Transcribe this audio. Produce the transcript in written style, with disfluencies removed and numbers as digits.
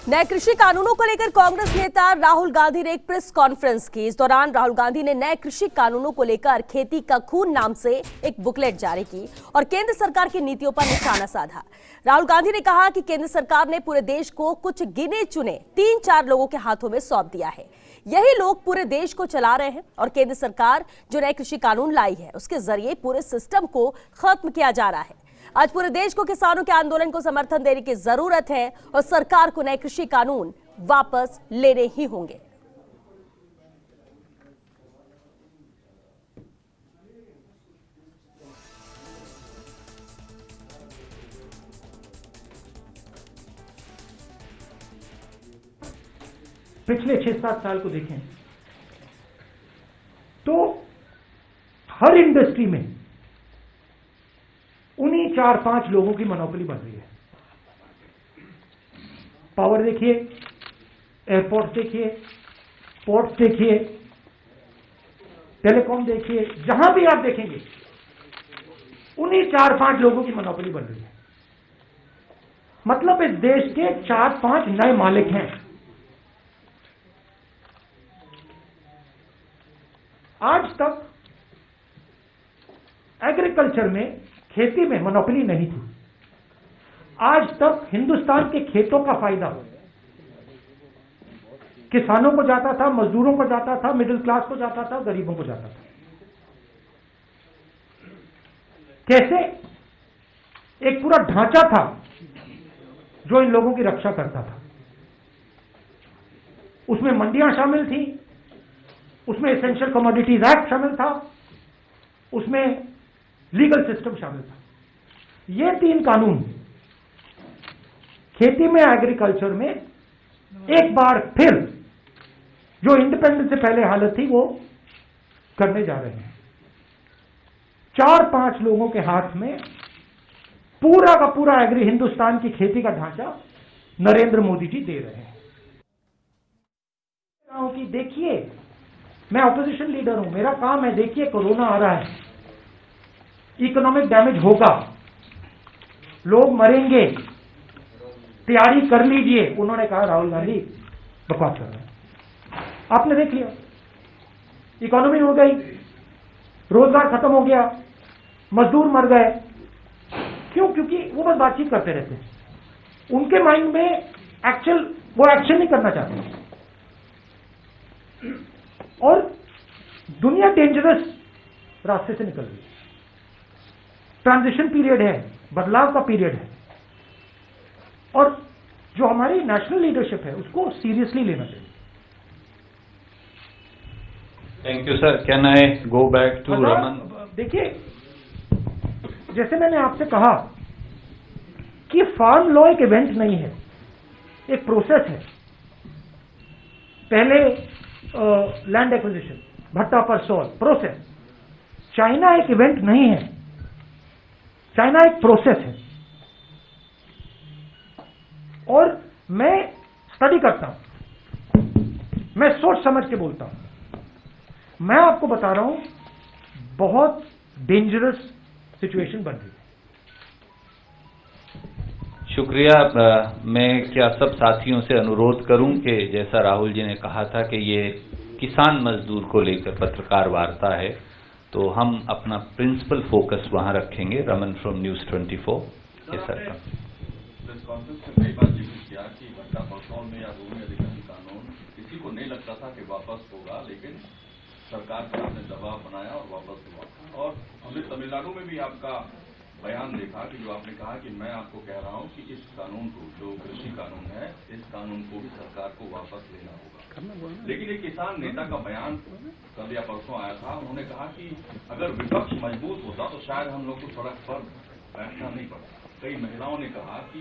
नए कृषि कानूनों को लेकर कांग्रेस नेता राहुल गांधी ने एक प्रेस कॉन्फ्रेंस की। इस दौरान राहुल गांधी ने नए कृषि कानूनों को लेकर खेती का खून नाम से एक बुकलेट जारी की और केंद्र सरकार की नीतियों पर निशाना साधा। राहुल गांधी ने कहा कि केंद्र सरकार ने पूरे देश को कुछ गिने चुने 3-4 लोगों के हाथों में सौंप दिया है। यही लोग पूरे देश को चला रहे हैं और केंद्र सरकार जो नए कृषि कानून लाई है उसके जरिए पूरे सिस्टम को खत्म किया जा रहा है। आज पूरे देश को किसानों के आंदोलन को समर्थन देने की जरूरत है और सरकार को नए कृषि कानून वापस लेने ही होंगे। पिछले 6-7 साल को देखें तो हर इंडस्ट्री में उन्हीं 4-5 लोगों की मोनोपोली बन रही है। पावर देखिए, एयरपोर्ट देखिए, पोर्ट्स देखिए, टेलीकॉम देखिए, जहां भी आप देखेंगे उन्हीं 4-5 लोगों की मोनोपोली बन रही है। मतलब इस देश के 4-5 नए मालिक हैं। आज तक एग्रीकल्चर में, खेती में मोनोपोली नहीं थी। आज तक हिंदुस्तान के खेतों का फायदा किसानों को जाता था, मजदूरों को जाता था, मिडिल क्लास को जाता था, गरीबों को जाता था। कैसे? एक पूरा ढांचा था जो इन लोगों की रक्षा करता था। उसमें मंडियां शामिल थी, उसमें एसेंशियल कमोडिटीज एक्ट शामिल था, उसमें लीगल सिस्टम शामिल था। ये 3 कानून खेती में, एग्रीकल्चर में एक बार फिर जो इंडिपेंडेंस से पहले हालत थी वो करने जा रहे हैं। 4-5 लोगों के हाथ में पूरा का पूरा एग्री हिंदुस्तान की खेती का ढांचा नरेंद्र मोदी जी दे रहे हैं। कि देखिए, मैं ऑपोजिशन लीडर हूं, मेरा काम है, देखिए कोरोना आ रहा है, इकोनॉमिक डैमेज होगा, लोग मरेंगे, तैयारी कर लीजिए। उन्होंने कहा राहुल गांधी बकवास कर रहे हैं। आपने देख लिया, इकोनॉमी हो गई, रोजगार खत्म हो गया, मजदूर मर गए। क्यों? क्योंकि वो बस बातचीत करते रहते हैं। उनके माइंड में वो एक्शन नहीं करना चाहते। और दुनिया डेंजरस रास्ते से निकल रही है। ट्रांजिशन पीरियड है, बदलाव का पीरियड है, और जो हमारी नेशनल लीडरशिप है उसको सीरियसली लेना चाहिए। Thank you sir. Can I go back to Raman? देखिए, जैसे मैंने आपसे कहा कि फार्म लॉ एक इवेंट नहीं है, एक प्रोसेस है। पहले लैंड एक्विजिशन, भट्टा पर सोल, प्रोसेस। चाइना एक इवेंट नहीं है, चाइना एक प्रोसेस है। और मैं स्टडी करता हूं, मैं सोच समझ के बोलता हूं। मैं आपको बता रहा हूं, बहुत डेंजरस सिचुएशन बन रही है। शुक्रिया। मैं क्या सब साथियों से अनुरोध करूं कि जैसा राहुल जी ने कहा था कि ये किसान मजदूर को लेकर पत्रकार वार्ता है, तो हम अपना प्रिंसिपल फोकस वहां रखेंगे। Raman from news 24। ये सर का प्रेस कॉन्फ्रेंस में कई बार जिक्र किया कि भट्टा परसौल में या भूमि अधिग्रहण कानून किसी को नहीं लगता था कि वापस होगा, लेकिन सरकार पर आपने दबाव बनाया और वापस हुआ। और हमने तमिलनाडु में भी आपका बयान देखा कि जो आपने कहा कि मैं आपको कह रहा हूं कि इस कानून को, जो कृषि कानून है, इस कानून को भी सरकार को वापस लेना होगा। लेकिन एक किसान नेता का बयान कल या परसों आया था। उन्होंने कहा कि अगर विपक्ष मजबूत होता तो शायद हम लोग को सड़क पर बैठना नहीं पड़ता। कई महिलाओं ने कहा कि